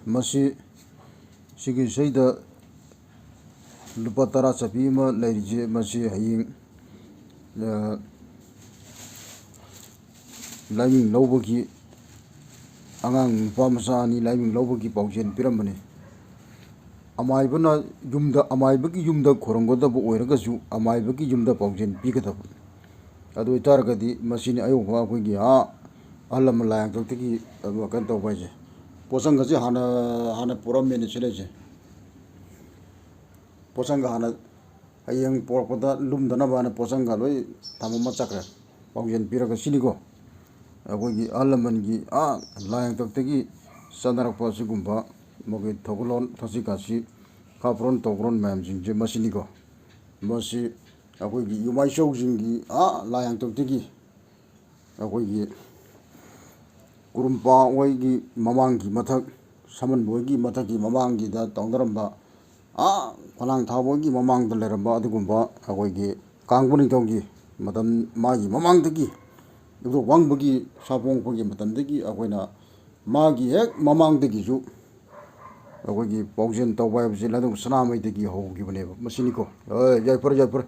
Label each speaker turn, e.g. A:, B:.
A: ꯃꯁꯤ ꯁꯤꯒꯤ ꯏꯁꯩꯗ ꯂꯨꯄꯥ 10 ꯆꯞꯄꯤ ꯑꯃ ꯂꯩꯔꯤꯁꯦ ꯃꯁꯤ ꯍꯌꯦꯡ ꯂꯥꯏꯃꯤꯡ ꯂꯧꯕꯒꯤ ꯑꯉꯥꯡ ꯅꯨꯄꯥ ꯃꯆꯥ ꯑꯅꯤ ꯂꯥꯏꯃꯤꯡ ꯂꯧꯕꯒꯤ ꯄꯥꯎꯖꯦꯜ ꯄꯤꯔꯝꯕꯅꯤ. ꯑꯃꯥꯏꯕꯅ ꯑꯃꯥꯏꯕꯒꯤ ꯌꯨꯝꯗ ꯈꯣꯏꯔꯝꯒꯗꯕ ꯑꯣꯏꯔꯒꯁꯨ ꯑꯃꯥꯏꯕꯒꯤ ꯌꯨꯝꯗ ꯄꯥꯎꯖꯦꯜ ꯄꯤꯒꯗꯕ. ꯑꯗꯨ ꯑꯣꯏꯇꯥꯔꯒꯗꯤ ꯃꯁꯤꯅꯤ ꯑꯌꯧꯕ ꯑꯩꯈꯣꯏꯒꯤ ꯑꯍꯜ ꯂꯃꯟ ꯂꯥꯏꯌꯥꯡꯊꯛꯇꯒꯤ ꯀꯩꯅꯣ ꯇꯧꯕ ꯍꯥꯏꯁꯦ. ꯄꯣꯠꯁꯪꯒꯁꯦ ꯍꯥꯟꯅ ꯄꯨꯔꯝꯃꯦꯅꯦ ꯁꯤꯗꯩꯁꯦ. ꯄꯣꯠꯁꯪꯒ ꯍꯥꯟꯅ ꯍꯌꯦꯡ ꯄꯣꯔꯛꯄꯗ ꯂꯨꯝꯗꯅꯕ ꯄꯣꯠꯁꯪꯒ ꯂꯣꯏ ꯊꯝꯃꯝꯃ ꯆꯠꯈ꯭ꯔꯦ. ꯄꯥꯎꯖꯦꯜ ꯄꯤꯔꯒ ꯁꯤꯅꯤꯀꯣ ꯑꯩꯈꯣꯏꯒꯤ ꯑꯍꯜ ꯂꯃꯟꯒꯤ ꯂꯥꯏꯌꯥꯡꯊꯛꯇꯒꯤ ꯆꯠꯅꯔꯛꯄ ꯑꯁꯤꯒꯨꯝꯕ ꯃꯈꯣꯏ ꯊꯧꯒꯜꯂꯣꯟ ꯊꯛꯁꯤ ꯈꯥꯁꯤ ꯈꯥꯞꯄ꯭ꯔꯣꯟ ꯇꯧꯕ꯭ꯔꯣꯟ ꯃꯌꯥꯝꯁꯤꯡꯁꯦ ꯃꯁꯤꯅꯤꯀꯣ. ꯃꯁꯤ ꯑꯩꯈꯣꯏꯒꯤ ꯌꯨꯃꯥꯏꯆꯧꯁꯤꯡꯒꯤ ꯂꯥꯏꯌꯥꯡꯊꯛꯇꯒꯤ ꯑꯩꯈꯣꯏꯒꯤ ꯀꯨꯔꯨꯝꯄꯥ ꯍꯣꯏꯒꯤ ꯃꯃꯥꯡꯒꯤ ꯃꯊꯛ ꯁꯃꯟꯕ ꯍꯣꯏꯒꯤ ꯃꯊꯛꯀꯤ ꯃꯃꯥꯡꯒꯤꯗ ꯇꯧꯅꯔꯝꯕ ꯈꯣꯂꯥꯡꯊꯥꯕ ꯍꯣꯏꯒꯤ ꯃꯃꯥꯡꯗ ꯂꯩꯔꯝꯕ ꯑꯗꯨꯒꯨꯝꯕ ꯑꯩꯈꯣꯏꯒꯤ ꯀꯥꯡꯕ ꯅꯤꯡꯊꯧꯒꯤ ꯃꯇꯝ ꯃꯥꯒꯤ ꯃꯃꯥꯡꯗꯒꯤ ꯏꯕꯨꯙꯧ ꯋꯥꯡꯕꯒꯤ ꯁꯥꯄꯣꯡꯕꯒꯤ ꯃꯇꯝꯗꯒꯤ ꯑꯩꯈꯣꯏꯅ ꯃꯥꯒꯤ ꯍꯦꯛ ꯃꯃꯥꯡꯗꯒꯤꯁꯨ ꯑꯩꯈꯣꯏꯒꯤ ꯄꯥꯎꯖꯦꯜ ꯇꯧꯕ ꯍꯥꯏꯕꯁꯤ ꯂꯩꯗꯧ ꯁꯅꯥꯃꯍꯤꯗꯒꯤ ꯍꯧꯈꯤꯕꯅꯦꯕ. ꯃꯁꯤꯅꯤꯀꯣ. ꯌꯥꯏꯐꯔꯦ ꯌꯥꯏꯐꯔꯦ.